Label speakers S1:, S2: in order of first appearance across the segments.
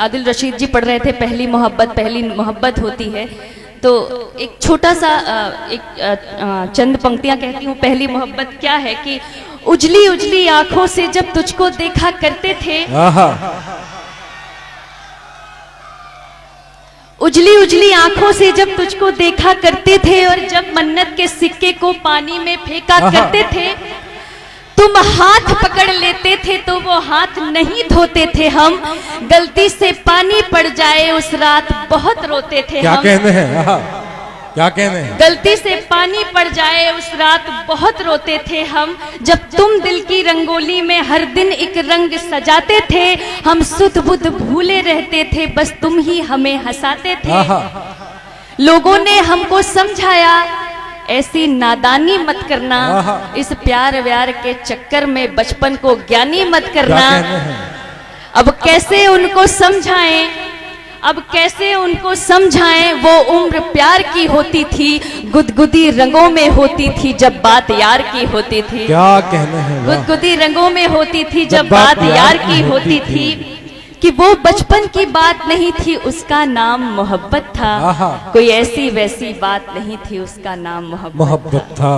S1: आदिल रशीद जी पढ़ रहे थे, पहली मोहब्बत होती है। तो एक छोटा सा चंद पंक्तियां कहती हूँ। पहली मोहब्बत क्या है कि उजली उजली आंखों से जब तुझको देखा करते थे, उजली उजली आंखों से जब तुझको देखा करते थे, और जब मन्नत के सिक्के को पानी में फेंका करते थे, तुम हाथ पकड़ लेते थे तो वो हाथ नहीं धोते थे हम, गलती से पानी पड़ जाए उस रात बहुत रोते थे। क्या कहने हैं, क्या कहने हैं? गलती से पानी पड़ जाए उस रात बहुत रोते थे हम, जब तुम दिल की रंगोली में हर दिन एक रंग सजाते थे, हम सुध बुध भूले रहते थे, बस तुम ही हमें हंसाते थे। लोगों ने हमको समझाया ऐसी नादानी मत करना, इस प्यार व्यार के चक्कर में बचपन को ज्ञानी मत करना। अब कैसे उनको समझाएं, वो उम्र प्यार की होती थी, गुदगुदी रंगों में होती थी जब बात यार की होती थी। क्या कहने हैं? गुदगुदी रंगों में होती थी जब बात यार की होती थी, कि वो बचपन की बात नहीं थी, उसका नाम मोहब्बत था। कोई ऐसी वैसी बात नहीं थी, उसका नाम मोहब्बत था।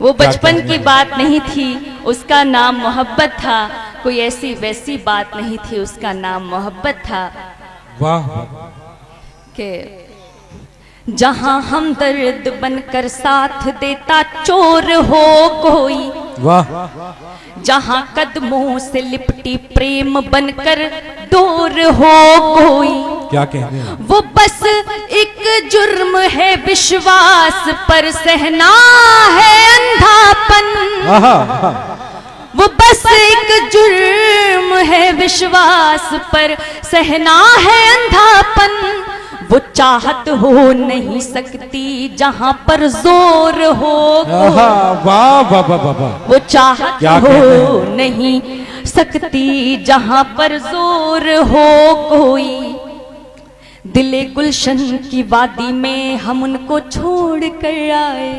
S1: वो बचपन की बात नहीं थी, उसका नाम मोहब्बत था। कोई ऐसी वैसी बात नहीं थी, उसका नाम मोहब्बत था। वाह। के जहां हम दर्द बनकर साथ देता चोर हो कोई, वाह। जहां कदमों से लिपटी प्रेम बनकर डोर हो कोई, क्या कहने हैं? वो बस एक जुर्म है विश्वास पर सहना है अंधापन। वो बस एक जुर्म है विश्वास पर सहना है अंधापन। वो चाहत हो नहीं सकती जहां पर जोर हो, वो चाहत हो नहीं सकती जहां पर जोर हो कोई। दिले गुलशन की वादी में हम उनको छोड़ कर आए,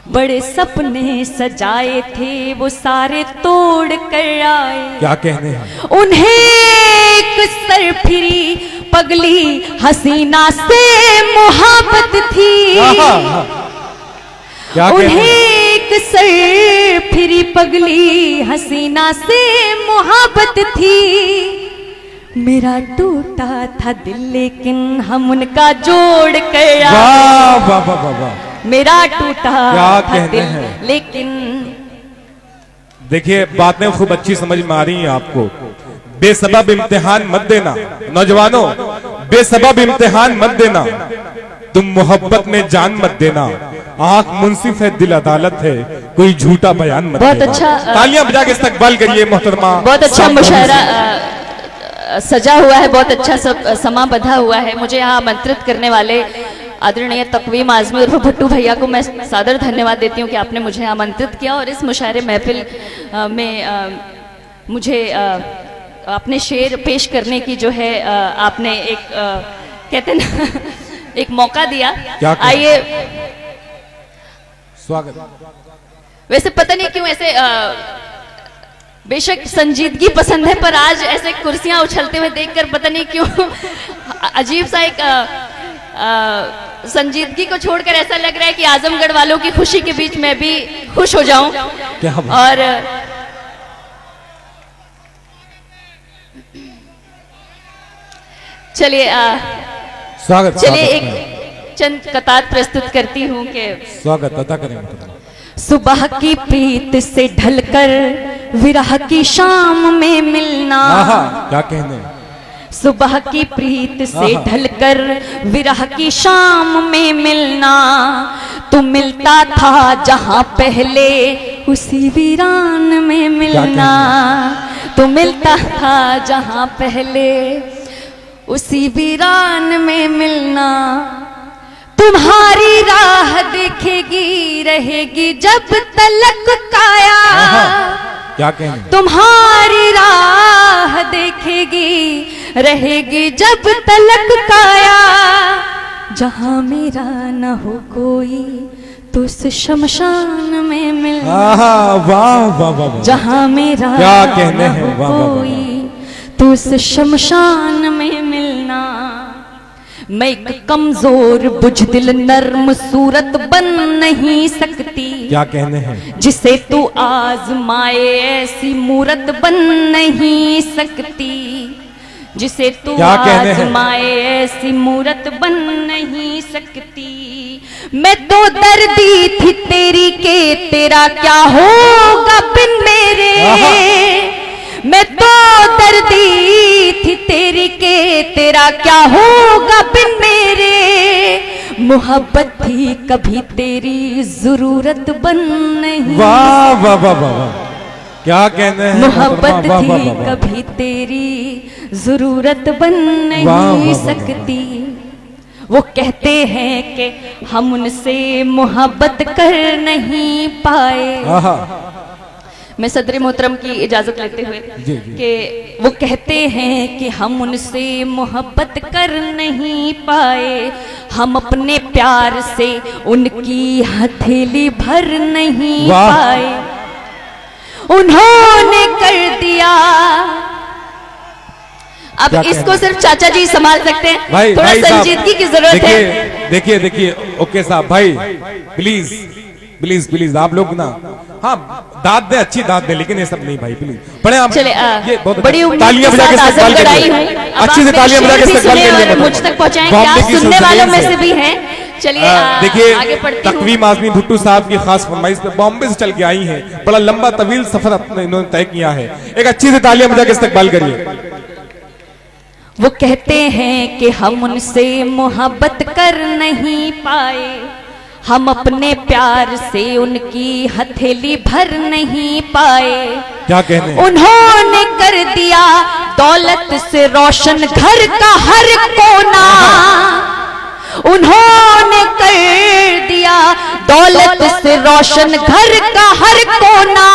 S1: बड़े सपने सजाए थे वो सारे तोड़ कर आए। क्या कहने हैं? उन्हें एक सरफिरी पगली हसीना से मोहब्बत थी, उन्हें एक सरफिरी पगली हसीना से मोहब्बत थी। मेरा टूटा था दिल लेकिन हम उनका जोड़ कर आए, मेरा टूटा था दिल लेकिन।
S2: देखिए बातें खूब अच्छी समझ में आ रही हैं आपको। बेसबब इम्तिहान मत देना नौजवानों, बेसबब इम्तिहान मत देना, तुम मोहब्बत में जान मत देना। आंख मुंसिफ है दिल अदालत है, कोई झूठा बयान मत
S1: बहुत
S2: देना।
S1: अच्छा
S2: तालियां बजा के इस्तकबाल करिए मोहतरमा।
S1: बहुत अच्छा मुशायरा सजा हुआ है, बहुत अच्छा सब समा बंधा हुआ है। मुझे यहाँ आमंत्रित करने वाले आदरणीय तकवीम आजमी और भट्टू भैया को मैं सादर धन्यवाद देती हूँ कि आपने मुझे आमंत्रित किया और इस मुशायरे महफिल में मुझे अपने शेर पेश करने की जो है आपने एक कहते ना एक मौका दिया। आइए
S2: स्वागत।
S1: वैसे पता नहीं क्यों ऐसे बेशक संजीदगी पसंद है, पर आज ऐसे कुर्सियां उछलते हुए देखकर पता नहीं क्यों अजीब सा एक संजीदगी को छोड़कर ऐसा लग रहा है कि आजमगढ़ वालों की खुशी के बीच मैं भी खुश हो जाऊं। और चलिए
S2: स्वागत।
S1: चलिए एक चंद कतार प्रस्तुत करती हूँ कि
S2: स्वागत अदा करेंगे।
S1: सुबह की प्रीत से ढलकर विरह की शाम में मिलना,
S2: क्या कहने?
S1: सुबह की प्रीत से ढलकर विरह की शाम में मिलना, तू मिलता था जहां पहले उसी वीरान में मिलना, तू मिलता था जहां पहले उसी वीरान में मिलना। तुम्हारी राह देखेगी रहेगी जब तलक काया,
S2: क्या कहेंगे?
S1: तुम्हारी राह देखेगी रहेगी जब तलक काया, जहां मेरा न हो कोई तो उस शमशान में मिलना।
S2: वाह वाह वाह,
S1: जहां मेरा
S2: क्या
S1: न
S2: कहने
S1: हो
S2: हैं? वाह
S1: कोई तू इस शमशान में मिलना। मैं एक कमजोर बुझदिल नर्म सूरत बन नहीं सकती।
S2: क्या कहने हैं?
S1: जिसे तू आजमाए ऐसी मूरत बन नहीं सकती। जिसे तू आजमाए ऐसी मूरत बन नहीं सकती। मैं तो दर्दी थी तेरी के तेरा क्या होगा बिन मेरे। मैं तो दर्दी थी तेरी के तेरा क्या होगा बिन मेरे। मोहब्बत थी कभी तेरी जरूरत बन नहीं।
S2: वाह वाह वाह वाह, क्या कहने हैं?
S1: मोहब्बत थी कभी तेरी जरूरत बन नहीं सकती। वो कहते हैं कि हम उनसे मोहब्बत कर नहीं पाए। मैं सदर मोहतरम की इजाजत लेते हुए कि वो कहते हैं कि हम उनसे मोहब्बत कर नहीं पाए। हम अपने प्यार से उनकी हथेली भर नहीं पाए। उन्होंने कर दिया। अब इसको सिर्फ चाचा जी संभाल सकते हैं।
S2: भाई,
S1: थोड़ा संजीदगी की जरूरत है।
S2: देखिए देखिए ओके साहब, भाई प्लीज प्लीज प्लीज आप लोग ना, हाँ दाद दे, अच्छी दाद दे, लेकिन ये सब नहीं भाई प्लीज पढ़े आप।
S1: चले
S2: ये बहुत
S1: बड़ी
S2: तालियां बजा के इस्तकबाल करिए, अच्छी से तालियां बजा के इस्तकबाल करिए।
S1: मुझ तक पहुंचाएं क्या सुनने वालों में से भी हैं। चलिए
S2: देखिए तकवीम आजमी भुट्टू साहब की खास फरमाइश पे बॉम्बे से चल के आई हैं। बड़ा लंबा तवील सफर अपने इन्होंने तय किया है। एक अच्छी से तालियां बजा के इस्तकबाल करिए।
S1: वो कहते हैं कि हम उनसे मोहब्बत कर नहीं पाए। हम अपने प्यार से उनकी हथेली भर नहीं पाए।
S2: क्या कहने?
S1: उन्होंने कर दिया दौलत से रोशन घर का हर कोना। उन्होंने कर दिया दौलत से रोशन घर का हर कोना।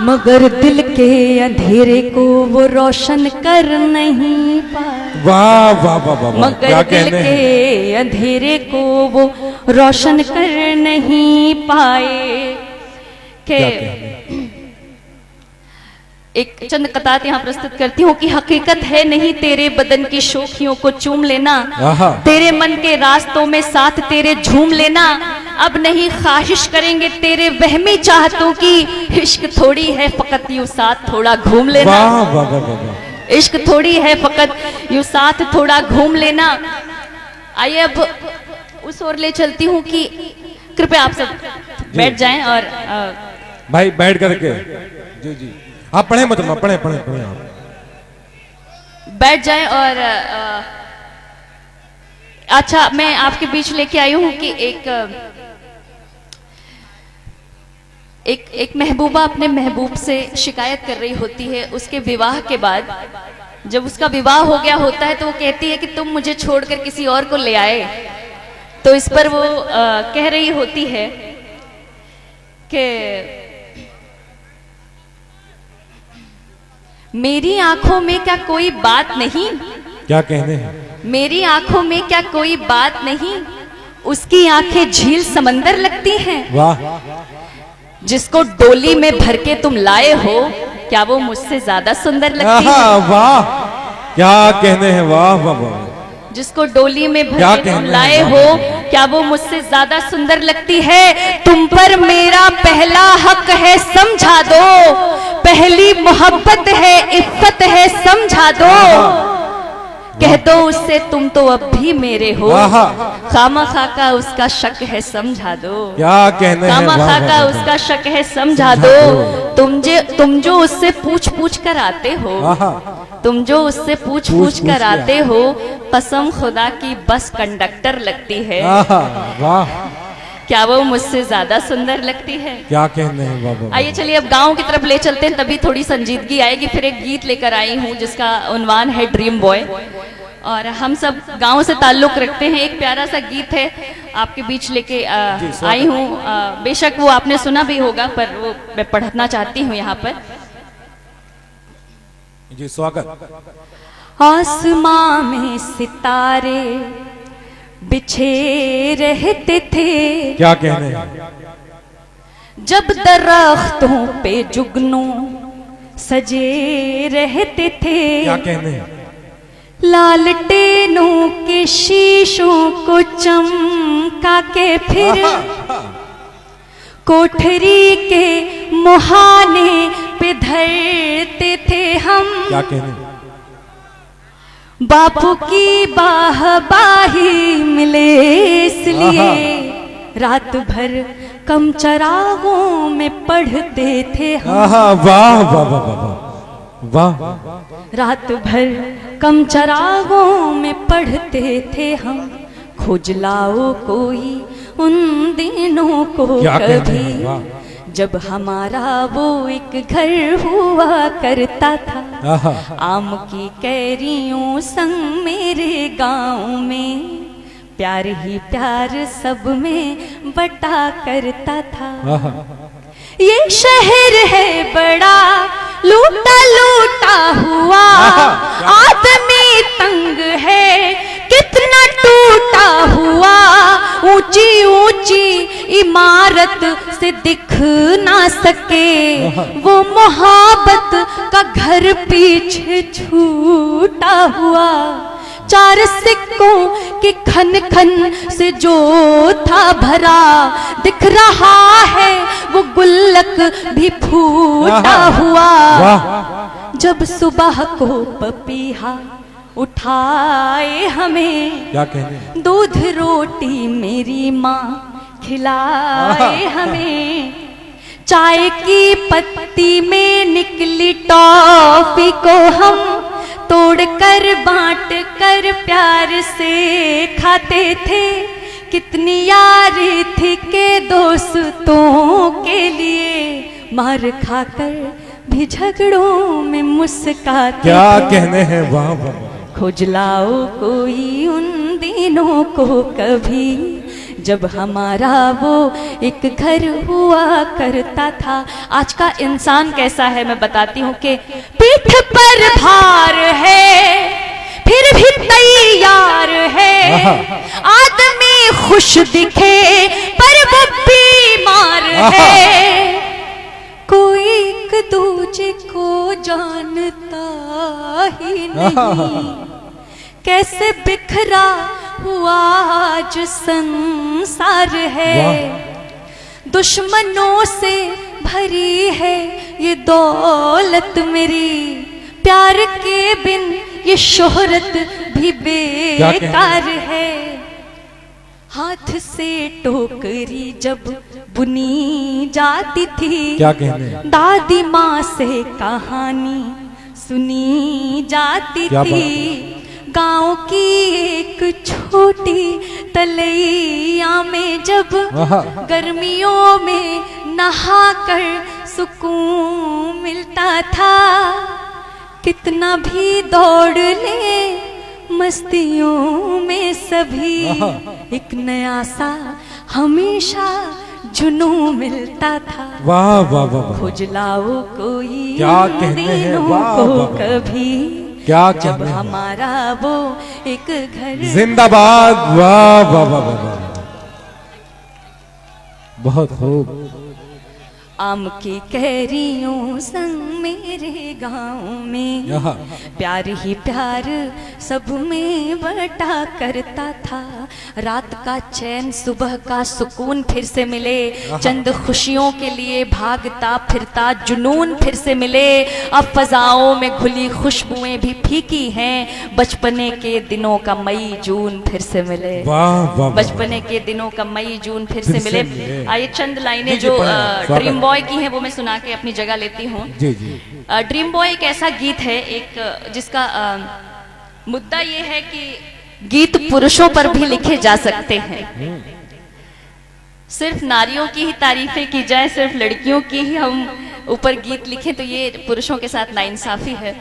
S1: मगर दिल के अंधेरे को वो रोशन कर नहीं पाए।
S2: वाह वाह वाह वाह,
S1: मगर दिल के अंधेरे को वो रोशन कर नहीं पाए। के एक चंद कतात यहाँ प्रस्तुत करती हूँ कि हकीकत है नहीं तेरे बदन की शोखियों को चूम लेना। तेरे मन के रास्तों में साथ तेरे झूम लेना। अब नहीं ख्वाहिश करेंगे तेरे वहमी चाहतों की। इश्क थोड़ी है फकत यूं साथ थोड़ा घूम लेना।
S2: वाह वाह वाह वाह,
S1: इश्क थोड़ी है फकत यूं साथ थोड़ा घूम लेना। आइए अब उस ओर ले चलती हूँ कि कृपया आप सब बैठ जाएं और
S2: भाई बैठ करके जी जी आप पढ़े मत, पढ़े पढ़े पढ़े आप
S1: बैठ जाएं। और अच्छा मैं आपके बीच लेके आई हूँ कि एक महबूबा अपने महबूब से शिकायत कर रही होती है। उसके विवाह के बाद जब उसका विवाह हो गया होता है तो वो कहती है कि तुम मुझे छोड़कर किसी और को ले आए। तो इस पर वो कह रही होती है कि मेरी आंखों में क्या कोई बात नहीं।
S2: क्या कहने हैं?
S1: मेरी आंखों में क्या कोई बात नहीं। उसकी आंखें झील समंदर लगती हैं।
S2: वाह।
S1: जिसको डोली में भर के तुम लाए हो क्या वो मुझसे ज्यादा सुंदर लगती है?
S2: वाह क्या कहने हैं, वाह वाह वाह।
S1: जिसको डोली में भर के तुम लाए हो क्या वो मुझसे ज्यादा सुंदर लगती है? तुम पर मेरा पहला हक है समझा दो। पहली मोहब्बत है इफ्फत है समझा दो। कह दो उससे तुम तो अब भी मेरे हो। खामखा का उसका शक है समझा दो।
S2: क्या कहने हैं?
S1: खामखा का उसका शक है समझा दो। तुम जो उससे पूछ पूछ कर आते हो। तुम जो उससे पूछ पूछ कर आते हो कसम खुदा की बस कंडक्टर लगती है।
S2: वाह
S1: क्या वो मुझसे ज्यादा सुंदर लगती है?
S2: क्या कहने हैं बाबा।
S1: आइए चलिए अब गांव की तरफ ले चलते हैं, तभी थोड़ी संजीदगी आएगी। फिर एक गीत लेकर आई हूँ जिसका उन्वान है ड्रीम बॉय। और हम सब गांव से ताल्लुक रखते हैं। एक प्यारा सा गीत है आपके बीच लेके आई हूँ। बेशक वो आपने सुना भी होगा पर वो मैं पढ़ना चाहती हूँ यहाँ पर।
S2: जी स्वागत।
S1: आसमां में सितारे बिछे रहते थे।
S2: क्या कहने हैं?
S1: जब दरख्तों पे जुगनू सजे रहते थे।
S2: क्या कहने हैं?
S1: लालटेनों के शीशों को चमका के फिर कोठरी के मुहाने पे धरते थे हम।
S2: क्या कहने?
S1: बापू की बाहबाही मिले इसलिए रात भर कम चरागों में पढ़ते थे हम।
S2: वाह वाह वाह वाह वाह।
S1: रात भर कम चरागों में पढ़ते थे हम। खोज लाओ कोई उन दिनों को कभी जब हमारा वो एक घर हुआ करता था। आम की कैरियों संग मेरे गांव में प्यार ही प्यार सब में बटा करता था। ये शहर है बड़ा लूटा लूटा हुआ, आदमी तंग है कितना टूटा हुआ। ऊंची ऊंची इमारत से दिख ना सके वो मोहब्बत का घर पीछे छूटा हुआ। चार सिक्कों के खन खन से जो था भरा दिख रहा है वो गुल्लक भी फूटा हुआ। जब सुबह को पपीहा उठाए हमें,
S2: क्या कहने?
S1: दूध रोटी मेरी माँ खिलाए हमें। चाय की पत्ती में निकली टॉफी को हम तोड़ कर बांट कर प्यार से खाते थे। कितनी यारी थी के दोस्तों के लिए मार खाकर भी झगड़ों में मुस्काते।
S2: क्या कहने हैं? वाह वाह।
S1: खोज लाओ कोई उन दिनों को कभी जब हमारा वो एक घर हुआ करता था। आज का इंसान कैसा है मैं बताती हूँ कि पीठ पर भार है फिर भी तैयार है। आदमी खुश दिखे पर वो बीमार है। कोई एक दूजे को जानता ही नहीं, कैसे बिखरा हुआ आज संसार है। दुश्मनों से भरी है ये दौलत मेरी, प्यार के बिन ये शोहरत भी बेकार है। हाथ से टोकरी जब बुनी जाती थी,
S2: क्या कहने?
S1: दादी माँ से कहानी सुनी जाती थी। गांव की एक छोटी तलैया में जब गर्मियों में नहाकर सुकून मिलता था। कितना भी दौड़ ले मस्तियों में सभी एक नया सा हमेशा जुनून मिलता था।
S2: वाह वाह वाह।
S1: खोज लाओ कोई
S2: क्या कहने हैं? वाह
S1: को कभी
S2: क्या
S1: जब हमारा वो एक घर।
S2: जिंदाबाद। वाह वाह वाह वाह। बहुत खूब।
S1: आम की कैरियों संग मेरे गांव में प्यार ही प्यार सब में बटा करता था। रात का चैन सुबह का सुकून फिर से मिले, चंद खुशियों के लिए भागता फिरता जुनून फिर से मिले। अब फजाओं में घुली खुशबुएं भी फीकी हैं, बचपने के दिनों का मई जून फिर से मिले। बचपने के दिनों का मई जून फिर से मिले। आइए चंद लाइनें जो ड्रीम बॉय की हैं वो मैं सुना के अपनी जगह लेती हूँ। ड्रीम बॉय एक ऐसा गीत है एक जिसका मुद्दा ये है कि गीत पुरुषों पर भी लिखे जा सकते हैं। सिर्फ नारियों की ही तारीफें की जाए, सिर्फ लड़कियों की ही हम ऊपर गीत लिखें तो ये पुरुषों के साथ नाइंसाफी है।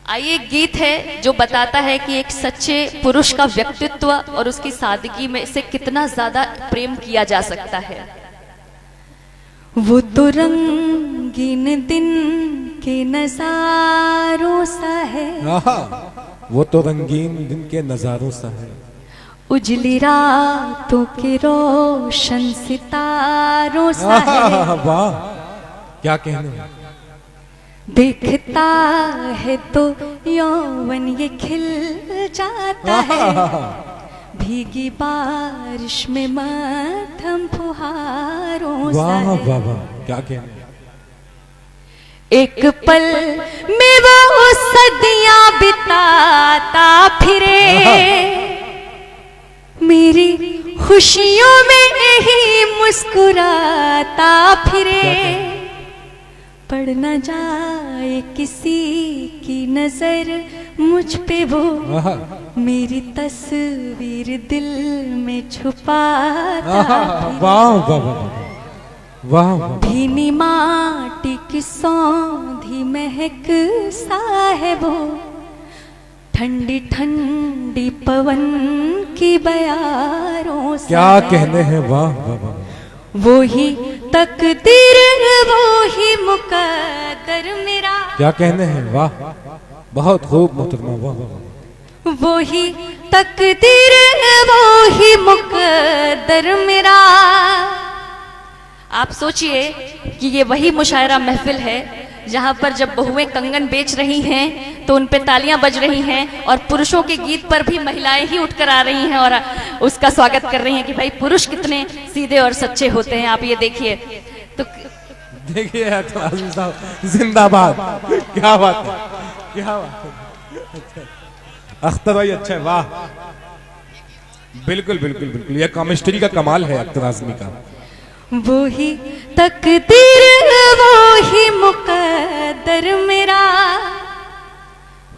S1: आइए गीत है जो बताता है कि एक सच्चे पुरुष का व्यक्तित्व और उसकी सादगी में से कितना ज्यादा प्रेम किया जा सकता है। वो तो रंगीन दिन के नजारों सा है,
S2: वो तो रंगीन दिन के नजारों सा है।
S1: उजली रातों के रोशन सितारों सा है।
S2: वाह क्या कहने।
S1: देखता है तो यौवन ये खिल जाता है, भीगी बारिश में मध्यम फुहारों सा
S2: वाह
S1: है।
S2: वाह वाह, क्या कहने।
S1: एक पल में वो सदियां बिताता फिरे, मेरी खुशियों में ही मुस्कुराता फिरे, पड़ न जाए किसी की नजर मुझ पे वो, मेरी तस्वीर दिल में छुपाता फिरे।
S2: वाह वाह वाह वाह वाह।
S1: भीनी माटी की सौंधी महक सा है वो, ठंडी ठंडी पवन की बयारों सा
S2: क्या
S1: है।
S2: कहने हैं, वाह वाह वाह।
S1: वो ही तकदीर वो ही मुकद्दर मेरा,
S2: क्या कहने हैं, वाह, बहुत खूब मोहतरमा, वाह वाह वाह।
S1: वो ही तकदीर वो ही मुकद्दर मेरा। आप सोचिए कि ये वही मुशायरा महफिल है जहां पर जब बहुएं कंगन बेच रही हैं तो उन पे तालियां बज रही हैं, और पुरुषों के गीत पर भी महिलाएं ही उठकर आ रही हैं और उसका स्वागत कर रही हैं कि भाई पुरुष कितने सीधे और सच्चे होते हैं। आप ये देखिए तो
S2: देखिए आज़मी साहब जिंदाबाद, क्या बात है, क्या बात है। अख्तर भाई अच्छा है, वाह, बिल्कुल बिल्कुल बिल्कुल, यह केमिस्ट्री का कमाल है अख्तर आज़मी का।
S1: वो ही तकदीर वो ही मुकद्दर मेरा,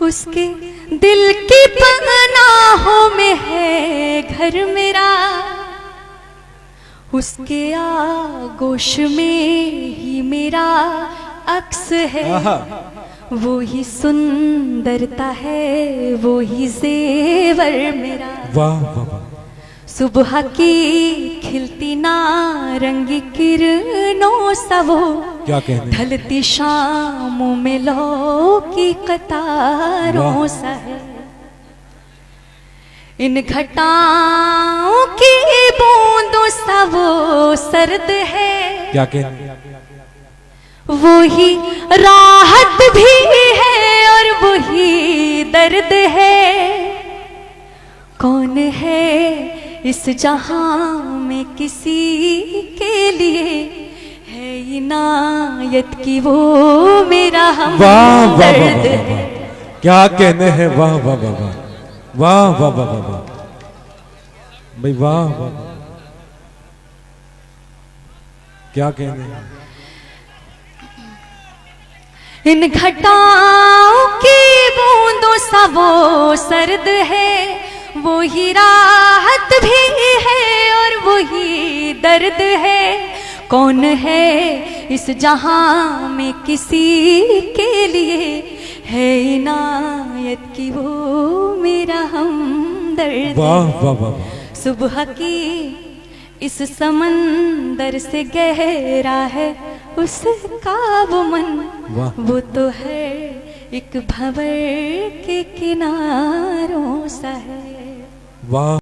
S1: उसके दिल की पनाहों में है घर मेरा, उसके आगोश में ही मेरा अक्स है। वो ही सुंदरता है वो ही जेवर मेरा।
S2: वाह वाह वाह।
S1: सुबह की खिलती नारंगी किरणों सा वो,
S2: क्या कहने,
S1: ढलती शामों में लौ की कतारों सा है। इन घटाओं की बूंदों सा वो सर्द है।
S2: क्या कहने,
S1: वो ही राहत भी है और वो ही दर्द है। कौन है इस जहां में किसी के लिए है इनायत की वो मेरा हमदर्द है।
S2: क्या कहने हैं, वाह वाह वाह वाह वाह वाह वाह वाह वाह भाई, वाह वाह, क्या कहने हैं।
S1: इन घटाओं की बूंदों सा वो सर्द है, वो ही राहत भी है और वो ही दर्द है। कौन है इस जहां में किसी के लिए है इनायत की वो मेरा हमदर्द।
S2: वाह वाह वाह।
S1: सुबह की इस समंदर से गहरा है उसका वो मन, वो तो है एक भंवर के किनारों सा है।
S2: वाह।